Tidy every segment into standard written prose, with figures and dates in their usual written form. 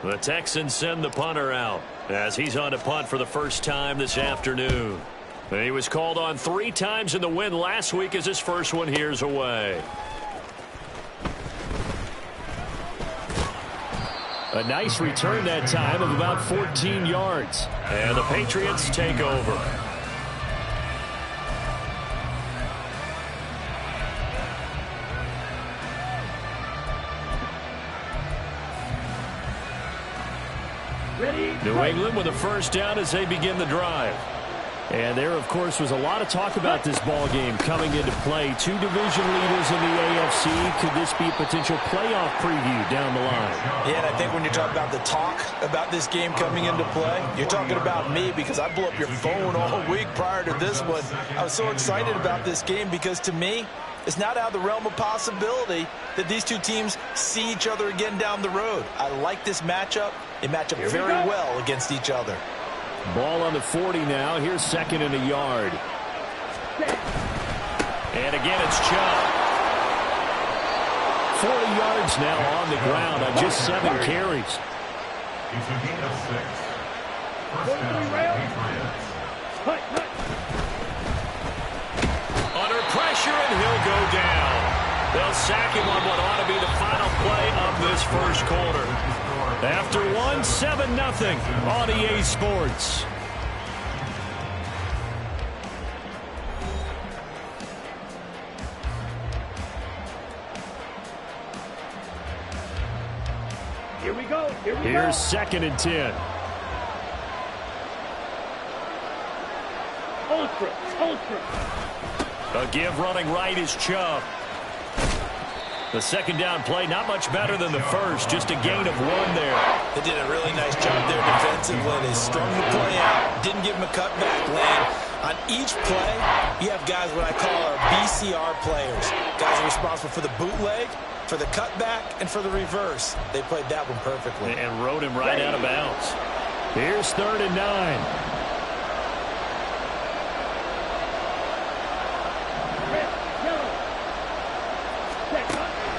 The Texans send the punter out as he's on to punt for the first time this afternoon. He was called on 3 times in the win last week as his first one here's away. A nice return that time of about 14 yards. And the Patriots take over. New England with a first down as they begin the drive. And there, of course, was a lot of talk about this ball game coming into play. 2 division leaders in the AFC. Could this be a potential playoff preview down the line? Yeah, and I think when you talk about the talk about this game coming into play, you're talking about me because I blew up your phone all week prior to this one. I was so excited about this game because, to me, it's not out of the realm of possibility that these 2 teams see each other again down the road. I like this matchup. They match up very well against each other. Ball on the 40 now. Here's 2nd and a yard. And again, it's Chubb. 40 yards now on the ground on just 7 carries. It's a gain of 6. First down, Patriots. Under pressure, and he'll go down. They'll sack him on what ought to be the final play of this first quarter. After 1, 7-0 on EA Sports. Here we go. Here's 2nd and 10. Ultra. A give running right is Chubb. The 2nd down play, not much better than the first, just a gain of 1 there. They did a really nice job there defensively. They strung the play out, didn't give him a cutback lane. On each play, you have guys what I call our BCR players. Guys are responsible for the bootleg, for the cutback, and for the reverse. They played that one perfectly. And rode him right out of bounds. Here's 3rd and 9.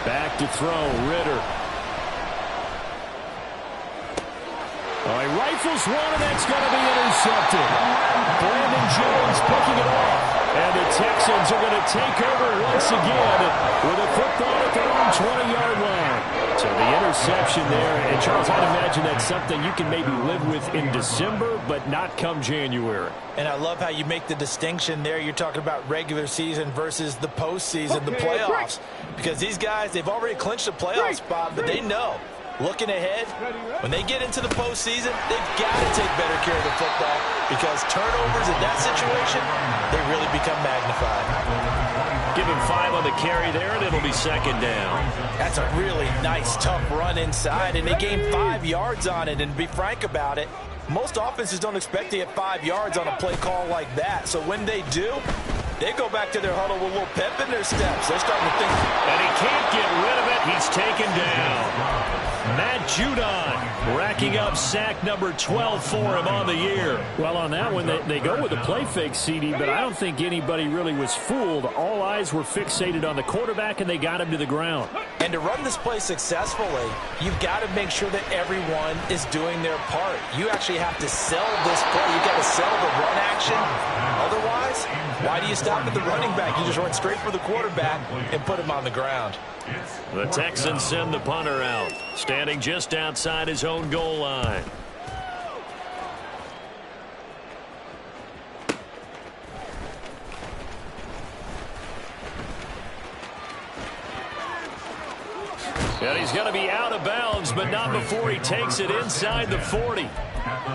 Back to throw, Ritter. Oh, he rifles one, and that's going to be intercepted. Brandon Jones picking it off. And the Texans are going to take over once again with a football at their own 20-yard line. So the interception there. And, Charles, I'd imagine that's something you can maybe live with in December, but not come January. And I love how you make the distinction there. You're talking about regular season versus the postseason, the playoffs. Because these guys, they've already clinched a playoff spot, but they know, looking ahead, when they get into the postseason, they've got to take better care of the football because turnovers in that situation, they really become magnified. Give him 5 on the carry there, and it'll be 2nd down. That's a really nice, tough run inside, and they gained 5 yards on it. And to be frank about it, most offenses don't expect to get 5 yards on a play call like that. So when they do, they go back to their huddle with a little pep in their steps. They're starting to think. And he can't get rid of it. He's taken down. Matt Judon racking up sack number 12 for him on the year. Well, on that one, they go with a play fake, CD, but I don't think anybody really was fooled. All eyes were fixated on the quarterback, and they got him to the ground. And to run this play successfully, you've got to make sure that everyone is doing their part. You actually have to sell this play. You've got to sell the run action. Otherwise, why do you stop at the running back? You just run straight for the quarterback and put him on the ground. The Texans send the punter out, standing just outside his own goal line. And he's going to be out of bounds, but not before he takes it inside the 40.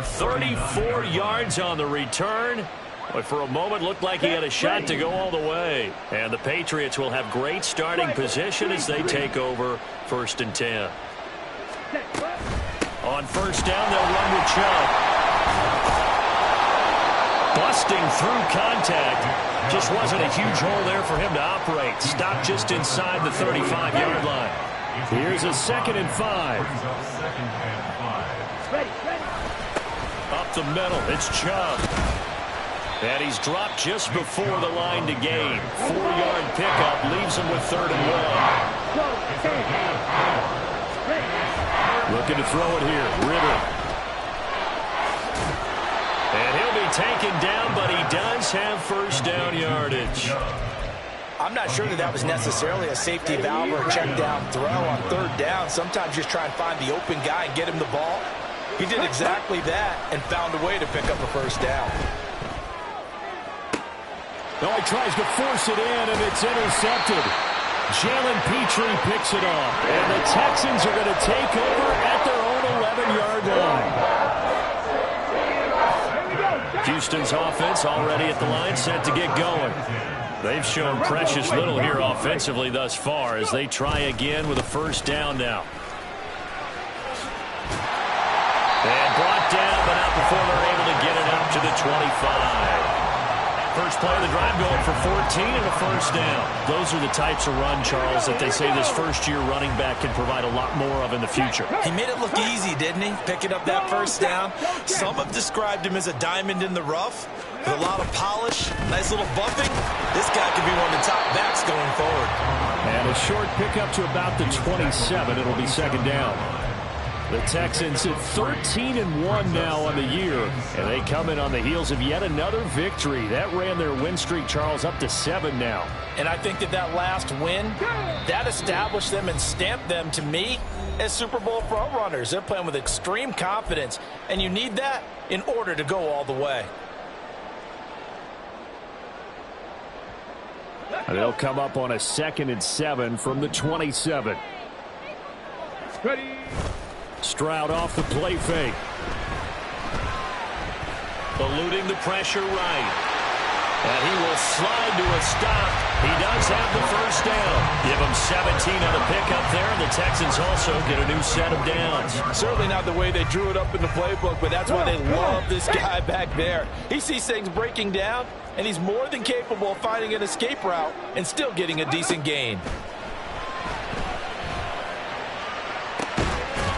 34 yards on the return. But for a moment, looked like he had a shot to go all the way. And the Patriots will have great starting position as they take over 1st and 10. On 1st down, they'll run with Chubb. Busting through contact. Just wasn't a huge hole there for him to operate. Stopped just inside the 35-yard line. Here's a 2nd and 5. Up the middle, it's Chubb. And he's dropped just before the line to gain. 4-yard pickup leaves him with 3rd and 1. The looking to throw it here. Ridley. And he'll be taken down, but he does have first down yardage. I'm not sure that was necessarily a safety valve or a check down throw on third down. Sometimes just try and find the open guy and get him the ball. He did exactly that and found a way to pick up a first down. No, he tries to force it in, and it's intercepted. Jalen Petrie picks it off, and the Texans are going to take over at their own 11-yard line. Houston's offense already at the line, set to get going. They've shown precious little here offensively thus far as they try again with a first down now. And brought down, but not before they're able to get it out to the 25. First play of the drive going for 14 and a first down. Those are the types of run, Charles, that they say this first-year running back can provide a lot more of in the future. He made it look easy, didn't he? Picking up that first down. Some have described him as a diamond in the rough with a lot of polish, nice little bumping. This guy could be one of the top backs going forward. And a short pickup to about the 27. It'll be second down. The Texans at 13-1 now on the year, and they come in on the heels of yet another victory. That ran their win streak, Charles, up to 7 now. And I think that last win, that established them and stamped them, to me, as Super Bowl frontrunners. They're playing with extreme confidence, and you need that in order to go all the way. They'll come up on a 2nd and 7 from the 27. Ready. Stroud off the play fake. Eluding the pressure right. And he will slide to a stop. He does have the first down. Give him 17 on the pickup there, and the Texans also get a new set of downs. Certainly not the way they drew it up in the playbook, but that's why they love this guy back there. He sees things breaking down, and he's more than capable of finding an escape route and still getting a decent gain.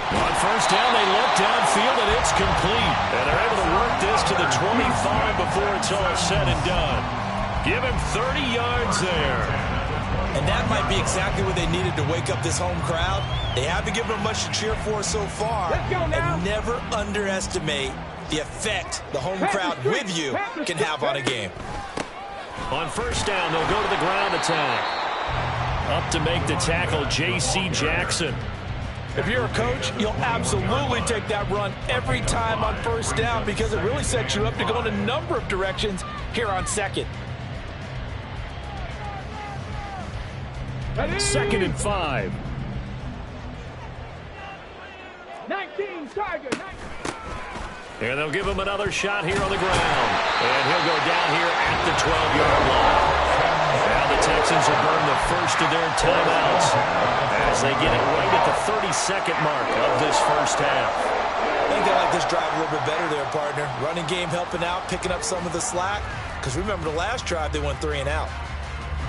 On first down, they look downfield, and it's complete. And they're able to work this to the 25 before it's all said and done. Give him 30 yards there. And that might be exactly what they needed to wake up this home crowd. They haven't given them much to cheer for so far. And never underestimate the effect the home crowd with you can have on a game. On first down, they'll go to the ground attack. Up to make the tackle, J.C. Jackson. If you're a coach, you'll absolutely take that run every time on first down because it really sets you up to go in a number of directions here on second. 2nd and 5. 19, Tiger, 19. And they'll give him another shot here on the ground. And he'll go down here at the 12-yard line. Now the Texans will burn the first of their timeouts as they get it right at the 32nd mark of this first half. I think they like this drive a little bit better there, partner. Running game helping out, picking up some of the slack. Because remember the last drive, they went 3 and out.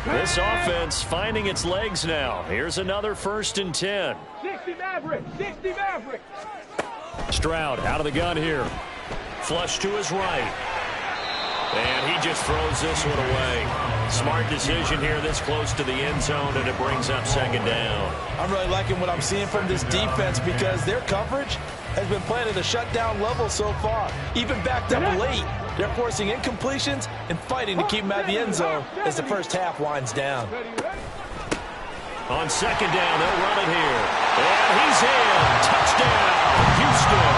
This offense finding its legs now. Here's another 1st and 10. 60 Maverick, 60 Maverick. Stroud out of the gun here. Flush to his right. And he just throws this one away. Smart decision here this close to the end zone, and it brings up 2nd down. I'm really liking what I'm seeing from this defense because their coverage has been playing at a shutdown level so far. Even backed up late, they're forcing incompletions and fighting to keep them out of the end zone as the first half winds down. On 2nd down, they'll run it here. And he's in. Touchdown, Houston.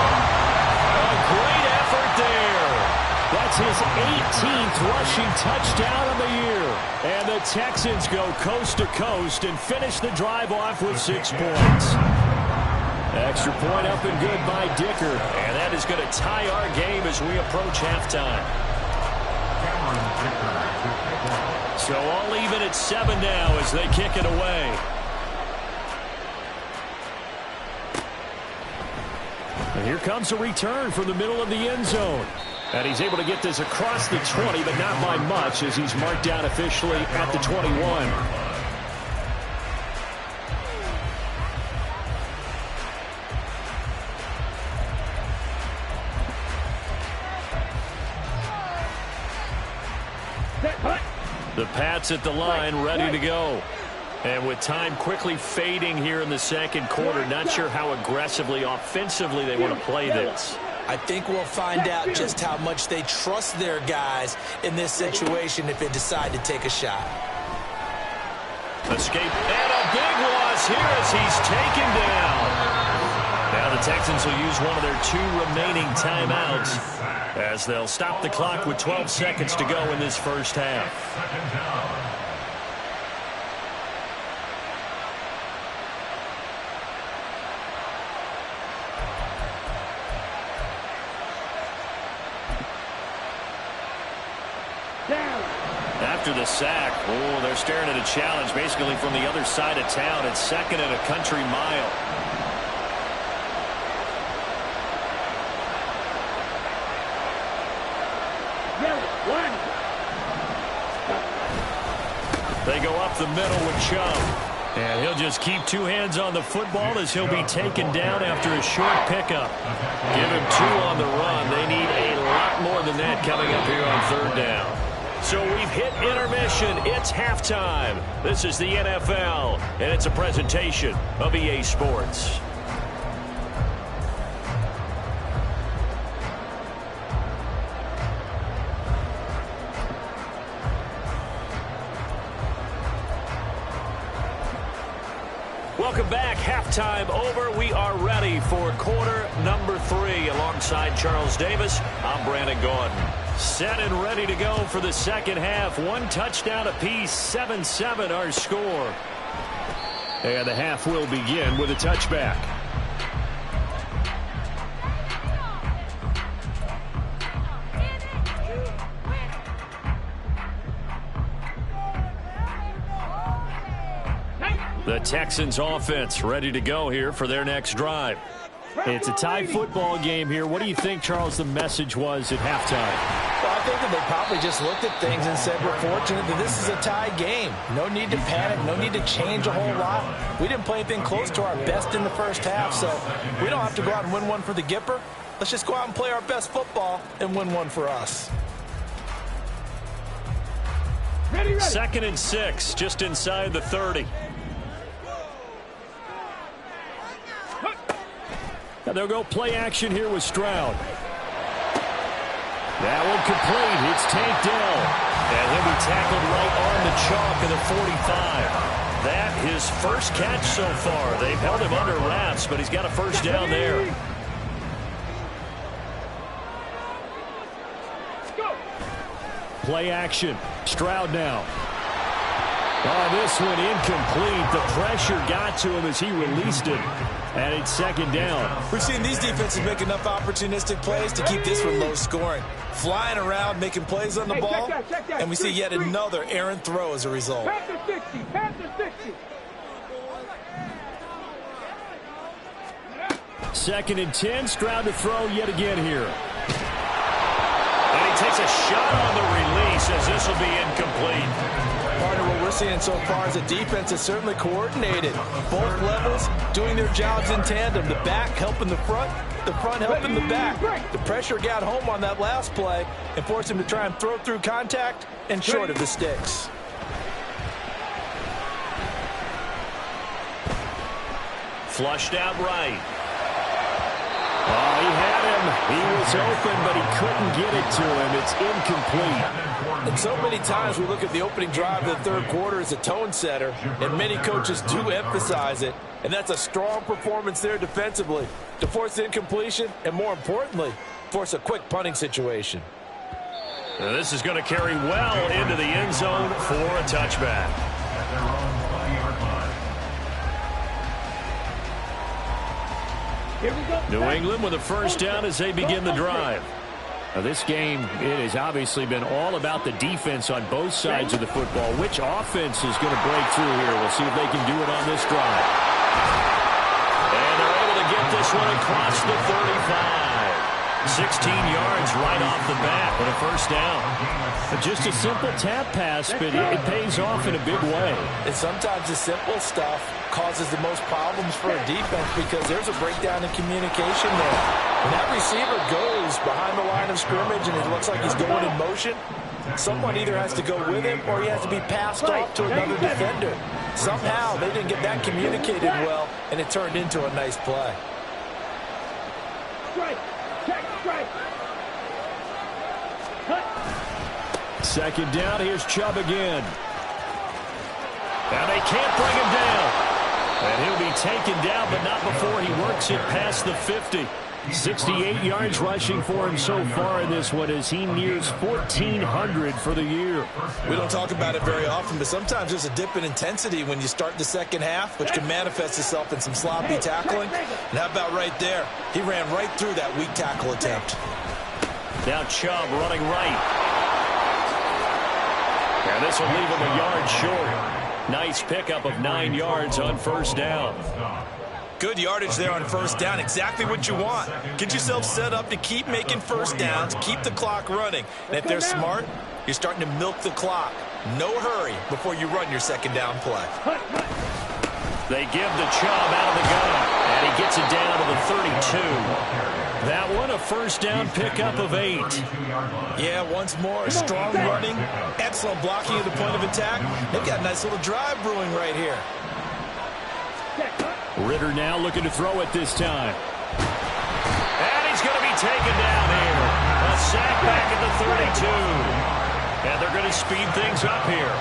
A great effort there. That's his 18th rushing touchdown of the year. And the Texans go coast to coast and finish the drive off with 6 points. Extra point up and good by Dicker. And that is going to tie our game as we approach halftime. So all even at 7 now as they kick it away. And here comes a return from the middle of the end zone. And he's able to get this across the 20, but not by much as he's marked down officially at the 21. The Pats at the line, ready to go. And with time quickly fading here in the second quarter, not sure how aggressively, offensively they want to play this. I think we'll find out just how much they trust their guys in this situation if they decide to take a shot. Escape, and a big loss here as he's taken down. Now the Texans will use one of their 2 remaining timeouts as they'll stop the clock with 12 seconds to go in this first half. After the sack, they're staring at a challenge basically from the other side of town. It's 2nd and a country mile. They go up the middle with Chubb. And he'll just keep 2 hands on the football as he'll be taken down after a short pickup. Give him 2 on the run. They need a lot more than that coming up here on 3rd down. So we've hit intermission. It's halftime. This is the NFL, and it's a presentation of EA Sports. Welcome back. Halftime over. We are ready for quarter number 3. Alongside Charles Davis, I'm Brandon Gordon. Set and ready to go for the second half. 1 touchdown apiece, 7-7 our score. And the half will begin with a touchback. The Texans offense ready to go here for their next drive. It's a tie football game here. What do you think, Charles, the message was at halftime? Well, I think that they probably just looked at things and said, we're fortunate that this is a tie game. No need to panic. No need to change a whole lot. We didn't play anything close to our best in the first half, so we don't have to go out and win one for the Gipper. Let's just go out and play our best football and win one for us. Ready. 2nd and 6, just inside the 30. And they'll go play action here with Stroud. That one complete. It's Tank Dell. And he'll be tackled right on the chalk of the 45. That his first catch so far. They've held him under wraps, but he's got a first down there. Play action. Stroud now. Oh, this one incomplete. The pressure got to him as he released it. And it's 2nd down. We've seen these defenses make enough opportunistic plays to keep this one low scoring. Flying around, making plays on the ball. Check that. And we see yet another errant throw as a result. Panther 60. Panther 60. 2nd and 10. Stroud to throw yet again here. And he takes a shot on the release as this will be incomplete. Partner, what we're seeing so far is the defense is certainly coordinated. Both levels doing their jobs in tandem. The back helping the front helping the back. The pressure got home on that last play and forced him to try and throw through contact and short of the sticks. Flushed out right. Oh, he had him. He was open, but he couldn't get it to him. It's incomplete. And so many times we look at the opening drive of the 3rd quarter as a tone setter, and many coaches do emphasize it. And that's a strong performance there defensively to force incompletion and, more importantly, force a quick punting situation. Now this is going to carry well into the end zone for a touchback. New England with a first down as they begin the drive. Now this game, it has obviously been all about the defense on both sides of the football. Which offense is going to break through here? We'll see if they can do it on this drive. And they're able to get this one across the 35. 16 yards right off the bat with a first down. Just a simple tap pass, but it pays off in a big way. And sometimes the simple stuff causes the most problems for a defense because there's a breakdown in communication there. When that receiver goes behind the line of scrimmage and it looks like he's going in motion, Someone either has to go with him or he has to be passed off to another defender. Somehow they didn't get that communicated well, and it turned into a nice play. Strike. Check strike. Second down, here's Chubb again. And they can't bring him down. And he'll be taken down, but not before he works it past the 50. 68 yards rushing for him so far in this one as he nears 1,400 for the year. We don't talk about it very often, but sometimes there's a dip in intensity when you start the second half, which can manifest itself in some sloppy tackling. And how about right there? He ran right through that weak tackle attempt. Now Chubb running right. And this will leave him a yard short. Nice pickup of 9 yards on first down. Good yardage there on first down. Exactly what you want. Get yourself set up to keep making first downs, keep the clock running. And if they're smart, you're starting to milk the clock. No hurry before you run your second down play. They give the Chubb out of the gun, and he gets it down to the 32. That one a first down pickup of 8. Yeah, once more, strong running, excellent blocking at the point of attack. They've got a nice little drive brewing right here. Ritter now looking to throw it this time. And he's going to be taken down here. A sack back at the 32. And they're going to speed things up here.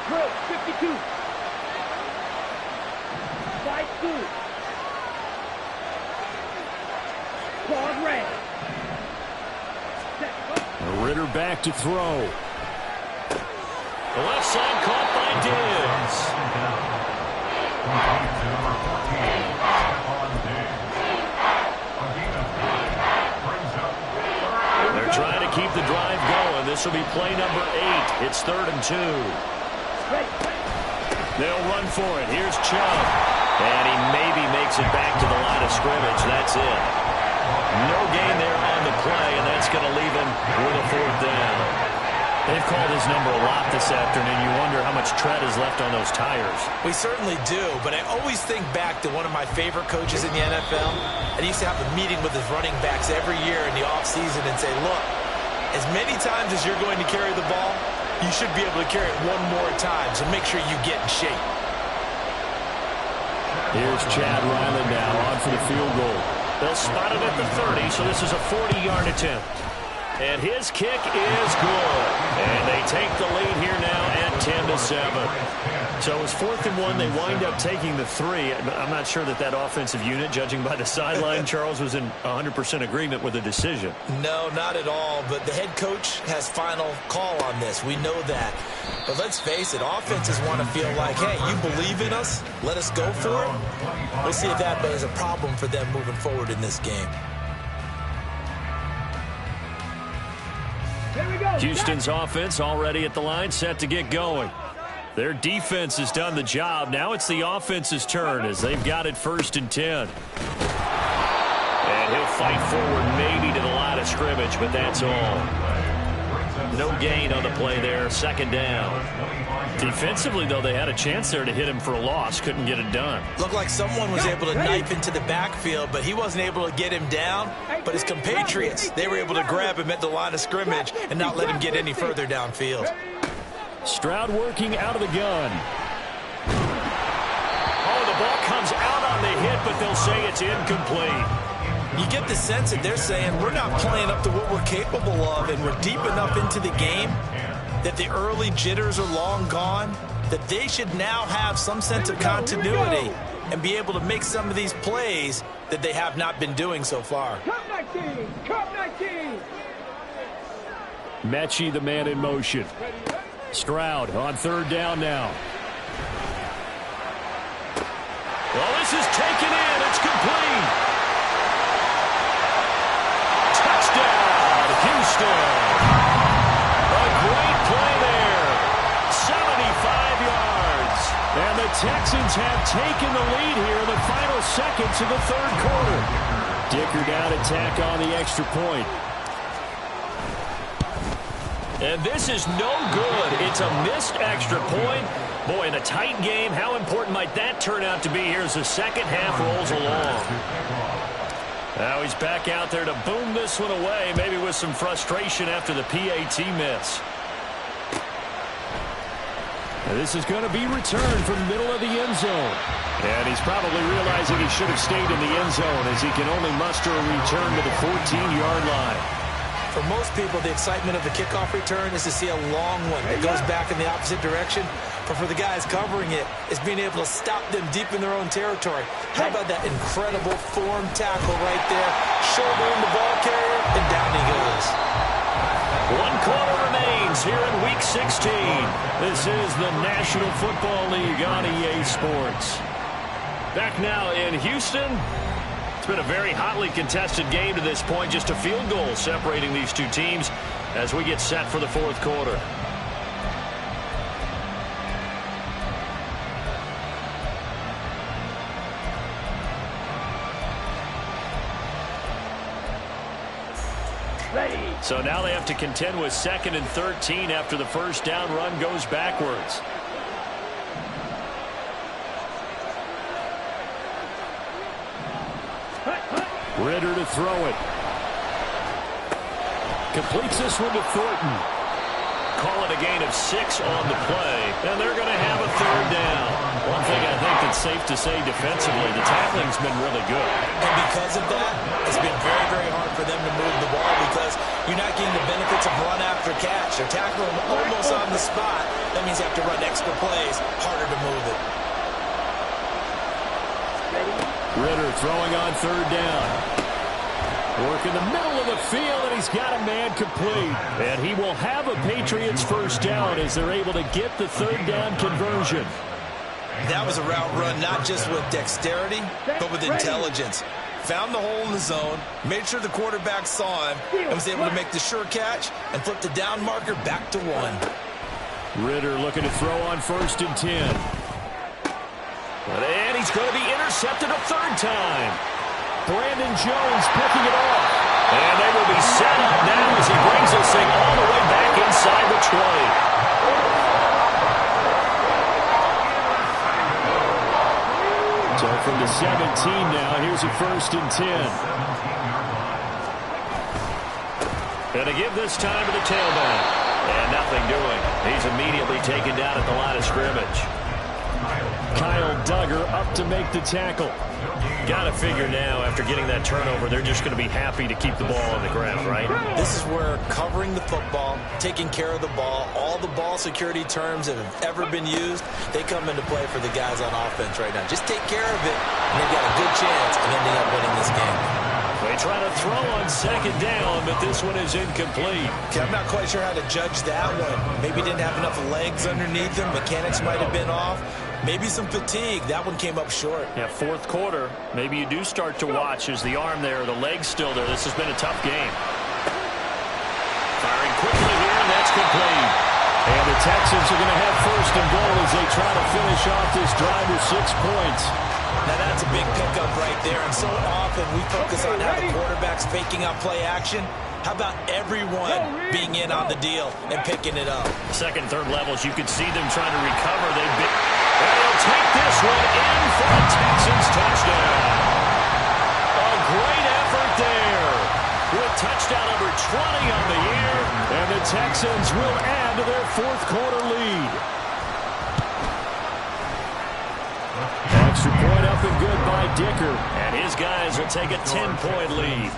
Drill 52. Side 2. Claude red. Ritter back to throw. The left side caught by Diggs. They're trying to keep the drive going. This will be play number 8. It's 3rd and 2. They'll run for it. Here's Chubb. And he maybe makes it back to the line of scrimmage. That's it. No gain there on the play, and that's going to leave him with a 4th down. They've called his number a lot this afternoon. You wonder how much tread is left on those tires. We certainly do, but I always think back to one of my favorite coaches in the NFL. And he used to have a meeting with his running backs every year in the offseason and say, look, as many times as you're going to carry the ball, you should be able to carry it one more time, so make sure you get in shape. Here's Chad Ryland now on for the field goal. They'll spot it at the 30, so this is a 40-yard attempt. And his kick is good. And they take the lead here now at 10-7. So it was 4th and 1. They wind up taking the 3. I'm not sure that offensive unit, judging by the sideline, Charles, was in 100% agreement with the decision. No, not at all. But the head coach has final call on this. We know that. But let's face it, offenses want to feel like, hey, you believe in us? Let us go for it. We'll see if that is a problem for them moving forward in this game. Houston's offense already at the line, set to get going. Their defense has done the job. Now it's the offense's turn as they've got it 1st and 10. And he'll fight forward maybe to the line of scrimmage, but that's all. No gain on the play there, 2nd down. Defensively, though, they had a chance there to hit him for a loss. Couldn't get it done. Looked like someone was able to knife into the backfield, but he wasn't able to get him down. But his compatriots, they were able to grab him at the line of scrimmage and not let him get any further downfield. Stroud working out of the gun. Oh, the ball comes out on the hit, but they'll say it's incomplete. You get the sense that they're saying we're not playing up to what we're capable of, and we're deep enough into the game that the early jitters are long gone, that they should now have some sense of continuity and be able to make some of these plays that they have not been doing so far. Cut 19! Cut 19! Mechie, the man in motion. Stroud on 3rd down now. Well, this is taken in. It's complete. Touchdown, Houston. A great play there. 75 yards. And the Texans have taken the lead here in the final seconds of the 3rd quarter. Dicker down to tack on the extra point. And this is no good. It's a missed extra point. Boy, in a tight game, how important might that turn out to be here as the second half rolls along? Now he's back out there to boom this one away, maybe with some frustration after the PAT miss. And this is going to be returned from the middle of the end zone. And he's probably realizing he should have stayed in the end zone as he can only muster a return to the 14-yard line. For most people, the excitement of the kickoff return is to see a long one that goes back in the opposite direction. But for the guys covering it, it's being able to stop them deep in their own territory. How about that incredible form tackle right there? Shouldering the ball carrier, and down he goes. 1 quarter remains here in Week 16. This is the National Football League on EA Sports. Back now in Houston. It's been a very hotly contested game to this point. Just a field goal separating these two teams as we get set for the fourth quarter. So now they have to contend with 2nd and 13 after the first down run goes backwards. Ritter to throw it. Completes this one to Thornton. Call it a gain of 6 on the play, and they're going to have a third down. One thing I think that's safe to say defensively, the tackling's been really good. And because of that, it's been very, very hard for them to move the ball because you're not getting the benefits of run after catch. They're tackling almost on the spot. That means you have to run extra plays, harder to move it. Ritter throwing on third down. Work in the middle of the field, and he's got a man complete. And he will have a Patriots first down as they're able to get the third down conversion. That was a route run not just with dexterity, but with intelligence. Found the hole in the zone, made sure the quarterback saw him, and was able to make the sure catch and flip the down marker back to 1. Ritter looking to throw on 1st and 10. And he's going to be intercepted a third time. Brandon Jones picking it off. And they will be set up now as he brings this thing all the way back inside the 20. So from the 17 now, here's a 1st and 10. And to give this time to the tailback. And nothing doing. He's immediately taken down at the line of scrimmage. Kyle Duggar up to make the tackle. Got to figure now, after getting that turnover, they're just going to be happy to keep the ball on the ground, right? This is where covering the football, taking care of the ball, all the ball security terms that have ever been used, they come into play for the guys on offense right now. Just take care of it, and they've got a good chance of ending up winning this game. They try to throw on 2nd down, but this one is incomplete. Okay, I'm not quite sure how to judge that one. Maybe didn't have enough legs underneath him. Mechanics might have been off. Maybe some fatigue. That one came up short. Yeah, fourth quarter. Maybe you do start to watch as the arm there, the leg's still there. This has been a tough game. Firing quickly here, and that's complete. And the Texans are going to have 1st and goal as they try to finish off this drive with 6 points. Now that's a big pickup right there, and so often we focus on how the quarterback's faking out play action. How about everyone being in on the deal and picking it up? Second, third levels, you could see them trying to recover. And they'll take this one in for a Texans touchdown. A great effort there with touchdown number 20 on the year, and the Texans will add to their fourth quarter lead. Extra point up and good by Dicker. And his guys will take a 10-point lead.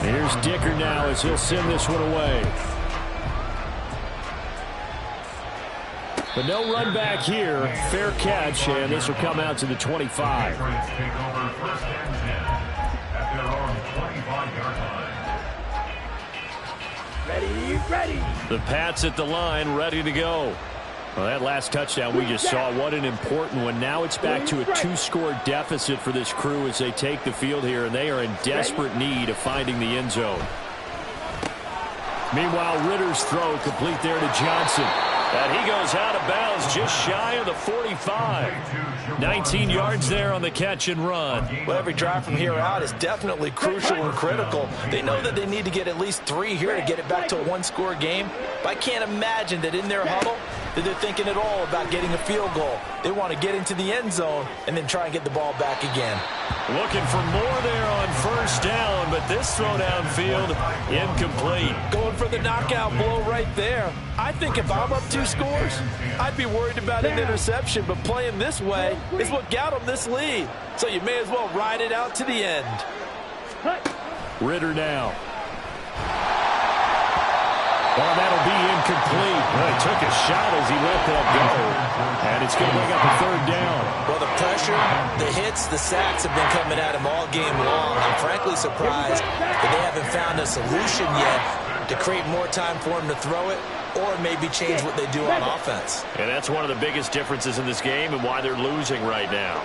Here's Dicker now as he'll send this one away. But no run back here. Fair catch, and this will come out to the 25. Ready. The Pats at the line, ready to go. Well, that last touchdown we just saw, what an important one. Now it's back to a 2-score deficit for this crew as they take the field here, and they are in desperate need of finding the end zone. Meanwhile, Ritter's throw complete there to Johnson. And he goes out of bounds just shy of the 45. 19 yards there on the catch and run. Well, every drive from here out is definitely crucial and critical. They know that they need to get at least 3 here to get it back to a 1-score game. But I can't imagine that in their huddle, that they're thinking at all about getting a field goal. They want to get into the end zone and then try and get the ball back again. Looking for more there on first down, but this throw downfield incomplete. Going for the knockout blow right there. I think if I'm up 2 scores, I'd be worried about an interception, but playing this way is what got them this lead. So you may as well ride it out to the end. Ridder now. Oh, that'll be incomplete. Well, he took a shot as he let that go. And it's going to bring up a 3rd down. Well, the pressure, the hits, the sacks have been coming at him all game long. I'm frankly surprised that they haven't found a solution yet to create more time for him to throw it or maybe change what they do on offense. And that's one of the biggest differences in this game and why they're losing right now.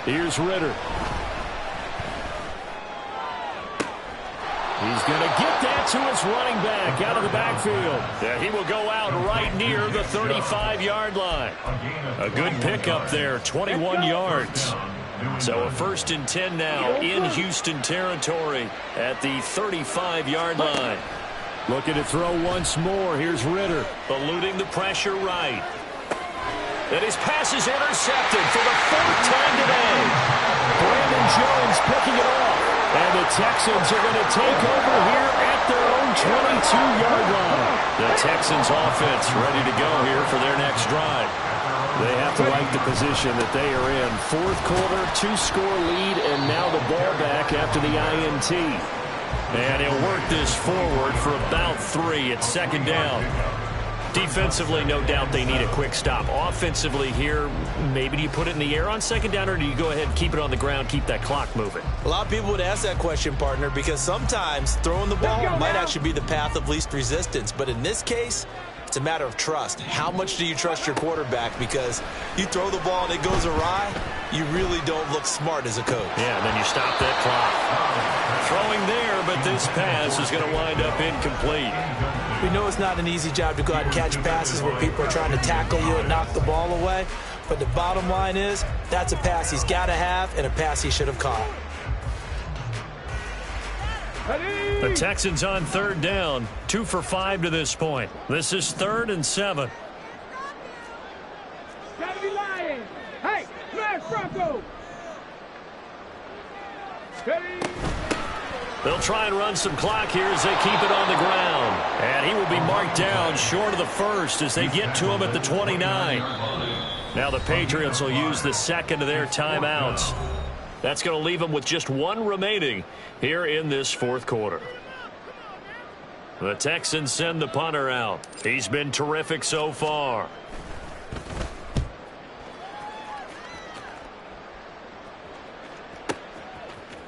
Here's Ridder. He's going to get that to his running back out of the backfield. Yeah, he will go out right near the 35-yard line. A good pickup there, 21 yards. So a 1st and 10 now in Houston territory at the 35-yard line. Looking to throw once more. Here's Ridder, eluding the pressure right. And his pass is intercepted for the 4th time today. Brandon Jones picking it off. And the Texans are going to take over here at their own 22-yard line. The Texans offense ready to go here for their next drive. They have to like the position that they are in. 4th quarter, 2-score lead, and now the ball back after the INT. And he'll work this forward for about 3 at 2nd down. Defensively, no doubt they need a quick stop. Offensively here, maybe do you put it in the air on 2nd down, or do you go ahead and keep it on the ground, keep that clock moving? A lot of people would ask that question, partner, because sometimes throwing the ball might actually be the path of least resistance. But in this case, it's a matter of trust. How much do you trust your quarterback? Because you throw the ball and it goes awry, you really don't look smart as a coach. Yeah, and then you stop that clock. Throwing there, but this pass is going to wind up incomplete. We know it's not an easy job to go out and catch passes where people are trying to tackle you and knock the ball away. But the bottom line is, that's a pass he's got to have and a pass he should have caught. The Texans on 3rd down, 2 for 5 to this point. This is 3rd and 7. Gotta be lying. Hey, smash Bronco. Ready? They'll try and run some clock here as they keep it on the ground. And he will be marked down short of the 1st as they get to him at the 29. Now the Patriots will use the 2nd of their timeouts. That's going to leave them with just 1 remaining here in this 4th quarter. The Texans send the punter out. He's been terrific so far.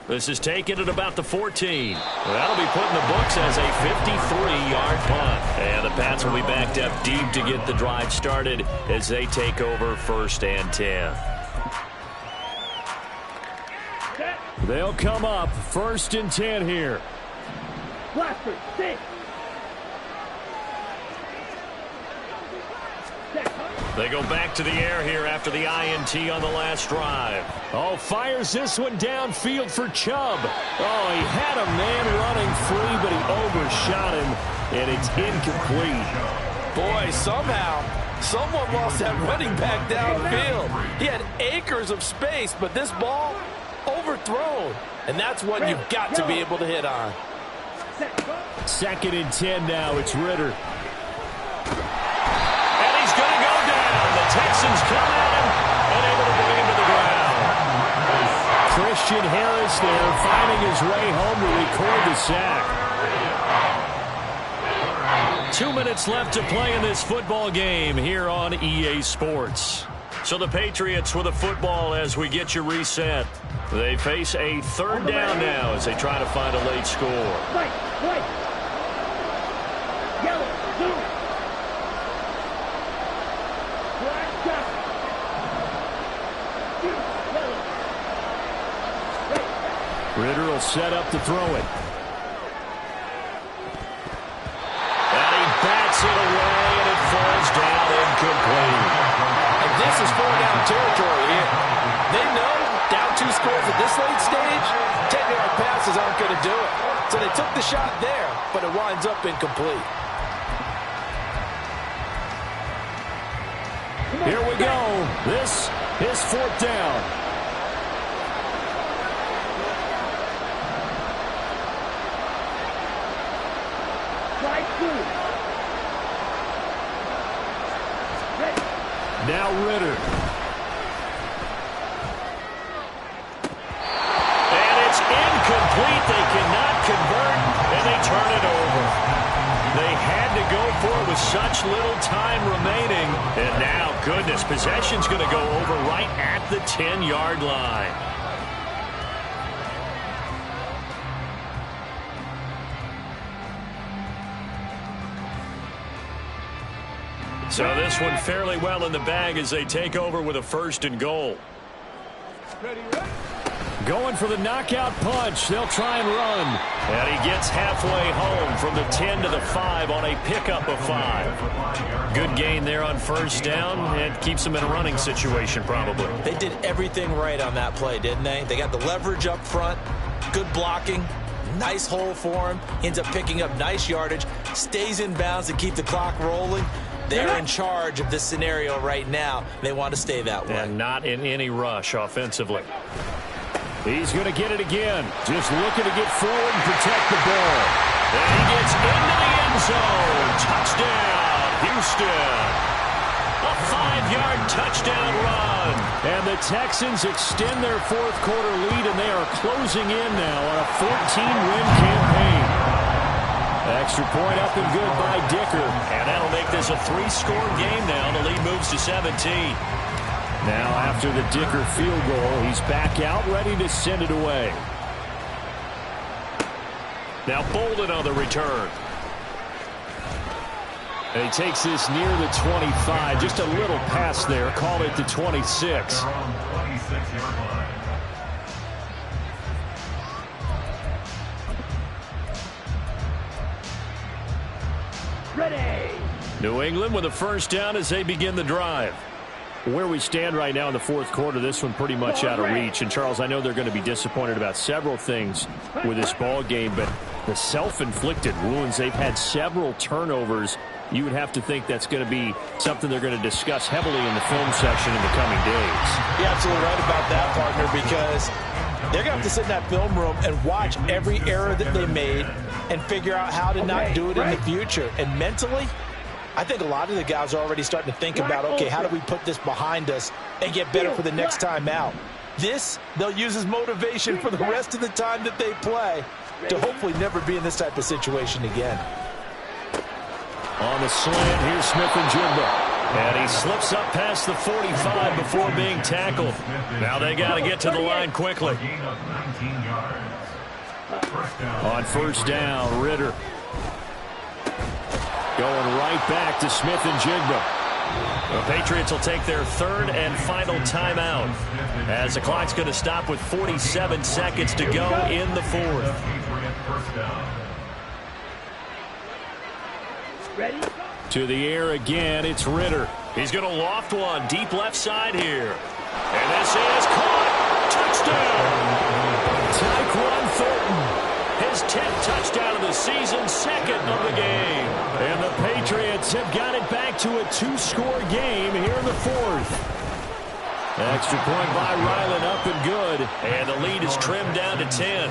This is taken at about the 14. That'll be put in the books as a 53-yard punt. And the Pats will be backed up deep to get the drive started as they take over 1st and 10. They'll come up 1st and 10 here. Blaster, 6. They go back to the air here after the INT on the last drive. Oh, fires this one downfield for Chubb. Oh, he had a man running free, but he overshot him, and it's incomplete. Boy, somehow, someone lost that running back downfield. He had acres of space, but this ball overthrown. And that's what you've got to be able to hit on. 2nd and 10 now. It's Ridder. Texans come at him, unable to bring him to the ground. Christian Harris there, finding his way home to record the sack. 2 minutes left to play in this football game here on EA Sports. So the Patriots with a football as we get you reset. They face a 3rd down now as they try to find a late score. White. Yellow, blue. Ridder will set up to throw it. And he bats it away, and it falls down incomplete. And this is 4-down territory here. They know down 2 scores at this late stage, 10-yard passes aren't going to do it. So they took the shot there, but it winds up incomplete. Here we go. This is 4th down. Now Ritter. And it's incomplete. They cannot convert, and they turn it over. They had to go for it with such little time remaining. And now, goodness, possession's going to go over right at the 10-yard line. So this one fairly well in the bag as they take over with a 1st and goal. Going for the knockout punch. They'll try and run. And he gets halfway home from the 10 to the 5 on a pickup of 5. Good gain there on 1st down. It keeps them in a running situation probably. They did everything right on that play, didn't they? They got the leverage up front, good blocking, nice hole for him, ends up picking up nice yardage, stays in bounds to keep the clock rolling. They're in charge of this scenario right now. They want to stay that way. And not in any rush offensively. He's going to get it again. Just looking to get forward and protect the ball. And he gets into the end zone. Touchdown, Houston. A 5-yard touchdown run. And the Texans extend their 4th quarter lead, and they are closing in now on a 14-win campaign. Extra point up and good by Dicker. And that'll make this a 3-score game now. The lead moves to 17. Now after the Dicker field goal, he's back out, ready to send it away. Now Bolden on the return. And he takes this near the 25. Just a little pass there. Call it the 26. Ready. New England with a 1st down as they begin the drive. Where we stand right now in the 4th quarter, this one pretty much out of reach. And, Charles, I know they're going to be disappointed about several things with this ball game, but the self-inflicted wounds, they've had several turnovers. You would have to think that's going to be something they're going to discuss heavily in the film section in the coming days. You're absolutely right about that, partner, because they're going to have to sit in that film room and watch every error that they made and figure out how to not do it in the future. And mentally, I think a lot of the guys are already starting to think about, okay, how do we put this behind us and get better for the next time out? This, they'll use as motivation for the rest of the time that they play to hopefully never be in this type of situation again. On the slant, here's Smith-Njigba. And he slips up past the 45 before being tackled. Now they got to get to the line quickly. On 1st down, Ritter. Going right back to Smith-Njigba. The Patriots will take their 3rd and final timeout as the clock's going to stop with 47 seconds to go in the 4th. Ready. To the air again, it's Ritter. He's going to loft one deep left side here. And this is caught. Touchdown. Tyquan Thornton. His 10th touchdown of the season, 2nd of the game. And the Patriots have got it back to a 2-score game here in the 4th. Extra point by Ryland, up and good. And the lead is trimmed down to 10.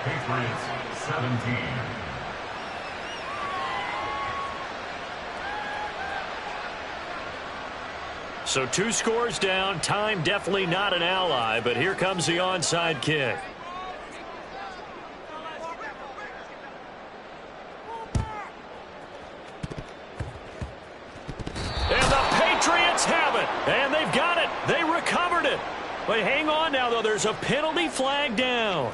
Patriots 17. So 2 scores down. Time definitely not an ally, but here comes the onside kick. And the Patriots have it. And they've got it. They recovered it. But hang on now, though. There's a penalty flag down.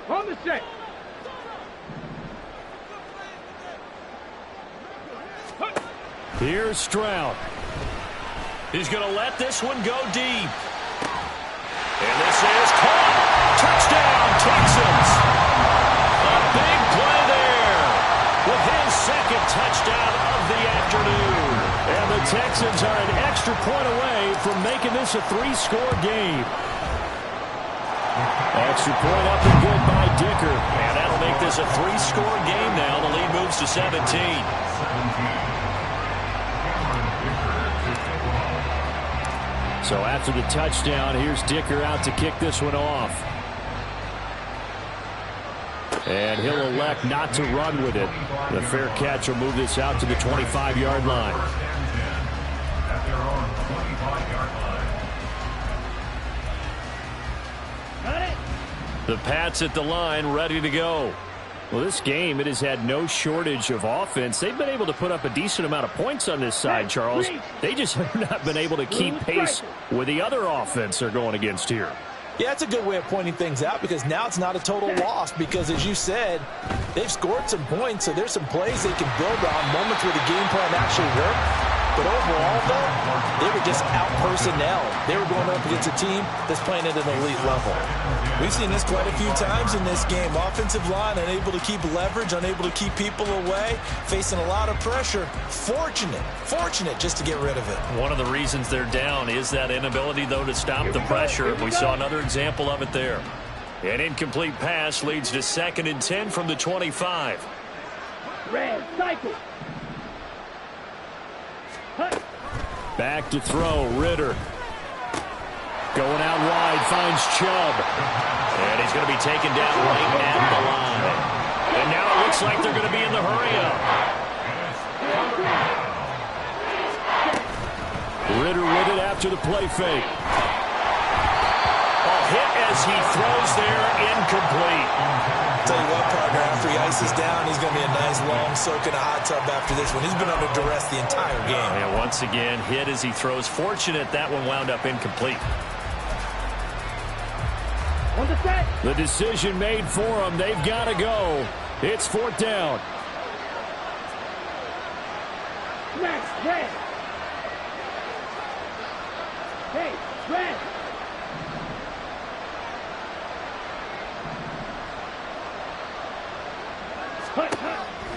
On the set. Here's Stroud. He's going to let this one go deep. And this is caught. Touchdown, Texans. A big play there with his 2nd touchdown of the afternoon. And the Texans are an extra point away from making this a 3-score game. Extra point up and good by Dicker. And that'll make this a 3-score game now. The lead moves to 17. So after the touchdown, here's Dicker out to kick this one off. And he'll elect not to run with it. The fair catch will move this out to the 25-yard line. At their own 25-yard line. The Pats at the line, ready to go. Well, this game, it has had no shortage of offense. They've been able to put up a decent amount of points on this side, Charles. They just have not been able to keep pace with the other offense they're going against here. Yeah, it's a good way of pointing things out because now it's not a total loss because, as you said, they've scored some points, so there's some plays they can build on, moments where the game plan actually worked. But overall, though, they were just out-personnel. They were going up against a team that's playing at an elite level. We've seen this quite a few times in this game. Offensive line unable to keep leverage, unable to keep people away, facing a lot of pressure. Fortunate just to get rid of it. One of the reasons they're down is that inability, though, to stop the pressure. We saw another example of it there. An incomplete pass leads to 2nd and 10 from the 25. Red cycle. Back to throw, Ritter. Going out wide, finds Chubb. And he's going to be taken down right at the line. And now it looks like they're going to be in the hurry-up. Ritter with it after the play fake. A hit as he throws there, incomplete. Tell you what, partner, after he ices down, he's going to be a nice long soak in a hot tub after this one. He's been under duress the entire game. And once again, hit as he throws. Fortunate that one wound up incomplete. On the set. The decision made for them. They've got to go. It's 4th down. Max, red. Hey, red.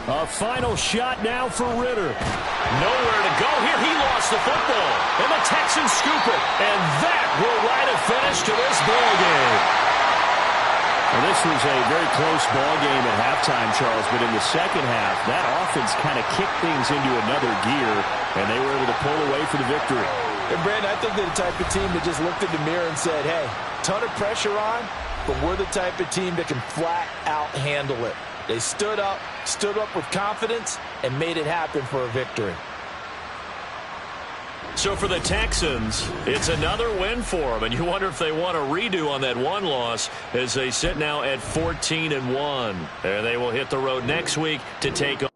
A final shot now for Ritter. Nowhere to go here. He lost the football. And the Texans scoop it. And that will write a finish to this ball game. Well, this was a very close ball game at halftime, Charles. But in the second half, that offense kind of kicked things into another gear. And they were able to pull away for the victory. And Brandon, I think they're the type of team that just looked in the mirror and said, hey, ton of pressure on, but we're the type of team that can flat out handle it. They stood up with confidence, and made it happen for a victory. So for the Texans, it's another win for them, and you wonder if they want a redo on that one loss as they sit now at 14-1. And they will hit the road next week to take on